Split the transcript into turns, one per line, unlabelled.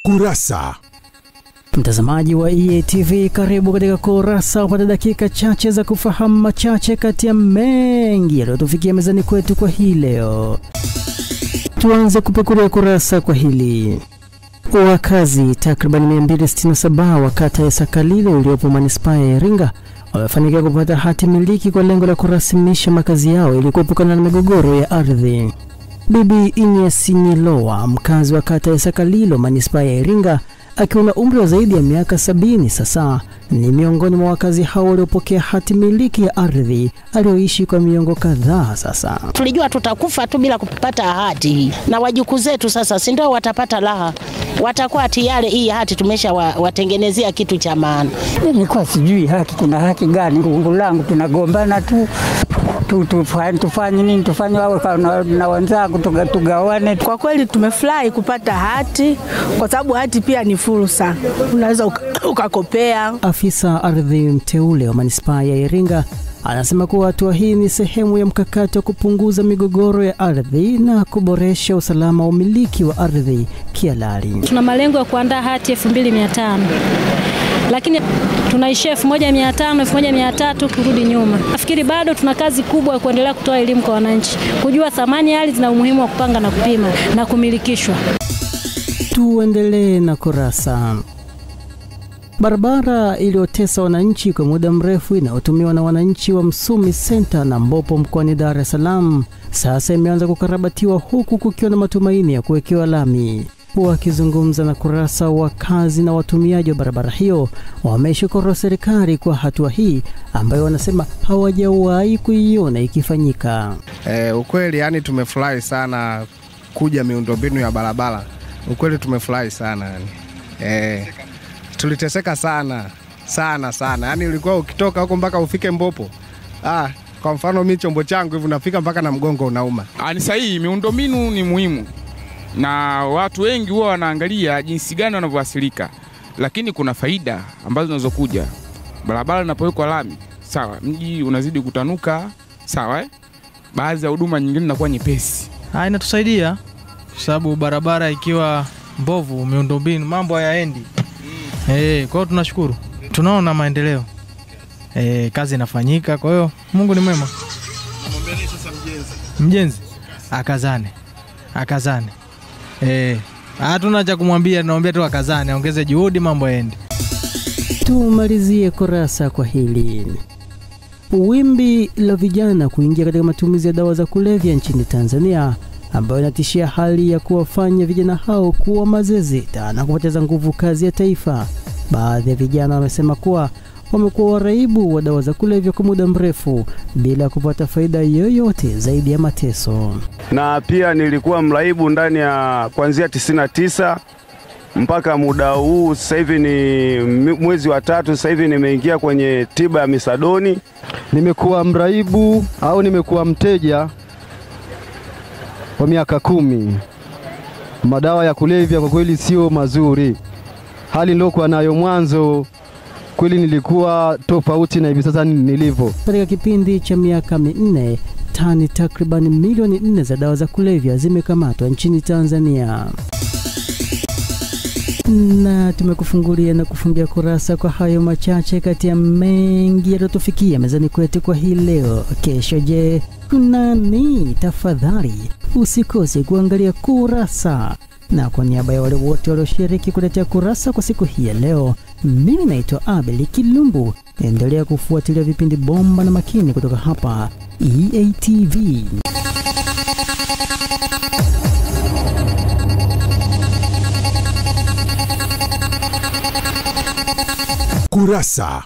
Kurasa.
Mtazamaji wa EATV, karibu katika Kurasa, upate dakika chache za kufahamu machache kati ya mengi yaliyotufikia mezani kwetu kwa hii leo. Tuanze kupekulia kurasa kwa hili. Wakazi takriban 267 wa kata ya Sakalilo iliyopo manispaa ya Iringa wamefanikiwa kupata hati miliki kwa lengo la kurasimisha makazi yao ili kuepukana na migogoro ya ardhi. Bibi Inyesi Nyilowa, mkazi wa kata ya Sakalilo manispaa ya Iringa, akiwa na umri wa zaidi ya miaka 70 sasa, ni miongoni mwa wakazi hao waliopokea hati miliki ya ardhi aliyoishi kwa miongo kadhaa sasa.
Tulijua tutakufa tu bila kupata hati, na wajukuu zetu sasa si ndio watapata raha, watakuwa tayari hii hati tumesha watengenezea kitu cha maana.
Nilikuwa sijui haki, kuna haki gani? Nguvu langu tunagombana tu tufanye nini, tufanye wao na wenzangu tugawane.
Kwa kweli tumefurahi kupata hati, kwa sababu hati pia ni fursa, unaweza ukakopea.
Afisa ardhi mteule wa manispaa ya Iringa anasema kuwa hatua hii ni sehemu ya mkakati wa kupunguza migogoro ya ardhi na kuboresha usalama wa umiliki wa ardhi kihalali.
Tuna malengo ya kuandaa hati 2500. Lakini tunaishia 1500, 1300 kurudi nyuma. Nafikiri bado tuna kazi kubwa ya kuendelea kutoa elimu kwa wananchi, kujua thamani ya ardhi na umuhimu wa kupanga na kupima na kumilikishwa.
Tuendelee na Kurasa. Barabara iliyotesa wananchi kwa muda mrefu inayotumiwa na wananchi wa Msumi Center na Mbopo mkoani Dar es Salaam sasa imeanza kukarabatiwa, huku kukiwa na matumaini ya kuwekewa lami. Wakizungumza na Kurasa, wakazi na watumiaji wa barabara hiyo wameshukuru serikali kwa hatua hii ambayo wanasema hawajawahi kuiona ikifanyika.
Ukweli yani tumefurahi sana kuja miundombinu ya barabara. Ukweli tumefurahi sana yani. Tuliteseka sana. Yani ulikuwa ukitoka huko mpaka ufike Mbopo. Kwa mfano mimi chombo changu hivi unafika mpaka na mgongo unauma.
Ni sahihi, miundombinu ni muhimu. Na watu wengi huwa wanaangalia jinsi gani wanavyoasilika, lakini kuna faida ambazo zinazokuja. Barabara inapowekwa lami, sawa, mji unazidi kutanuka, sawa, baadhi ya huduma nyingine zinakuwa nyepesi.
Inatusaidia sababu barabara ikiwa mbovu, miundombinu mambo hayaendi. Kwa hiyo tunashukuru. Tunaona maendeleo. Kazi inafanyika, kwa hiyo Mungu ni mwema.
Namwambia nini sasa
mjenzi? Akazane. Hatuna cha kumwambia, naomba tu akazane, aongeze juhudi, mambo yaende.
Tumalizie Kurasa kwa hili. Wimbi la vijana kuingia katika matumizi ya dawa za kulevya nchini Tanzania, ambayo inatishia hali ya kuwafanya vijana hao kuwa mazezeta na kupoteza nguvu kazi ya taifa. Baadhi ya vijana wamesema kuwa wamekuwa waraibu wa dawa za kulevya kwa muda mrefu bila kupata faida yoyote zaidi ya mateso.
Na pia nilikuwa mraibu ndani ya kuanzia 99 mpaka muda huu, sasa hivi ni mwezi wa 3, sasa hivi nimeingia kwenye tiba ya misadoni.
Nimekuwa mraibu au nimekuwa mteja kwa miaka 10. Madawa ya kulevya kwa kweli sio mazuri. Hali nilokuwa nayo mwanzo kweli nilikuwa tofauti na hivi sasa nilivyo. Katika kipindi cha miaka 4, tani takriban milioni 4 za dawa za kulevya zimekamatwa nchini Tanzania. Na tumekufungulia na kufungia Kurasa kwa hayo machache kati ya mengi yaliyotufikia mezani kwetu kwa hii leo. Kesho je, kuna nini? Tafadhali usikose kuangalia Kurasa. Na kwa niaba ya wale wote walioshiriki kuletea Kurasa kwa siku hii ya leo, mimi naitwa Abel Kilumbu. Endelea kufuatilia vipindi bomba na makini kutoka hapa EATV.
Kurasa.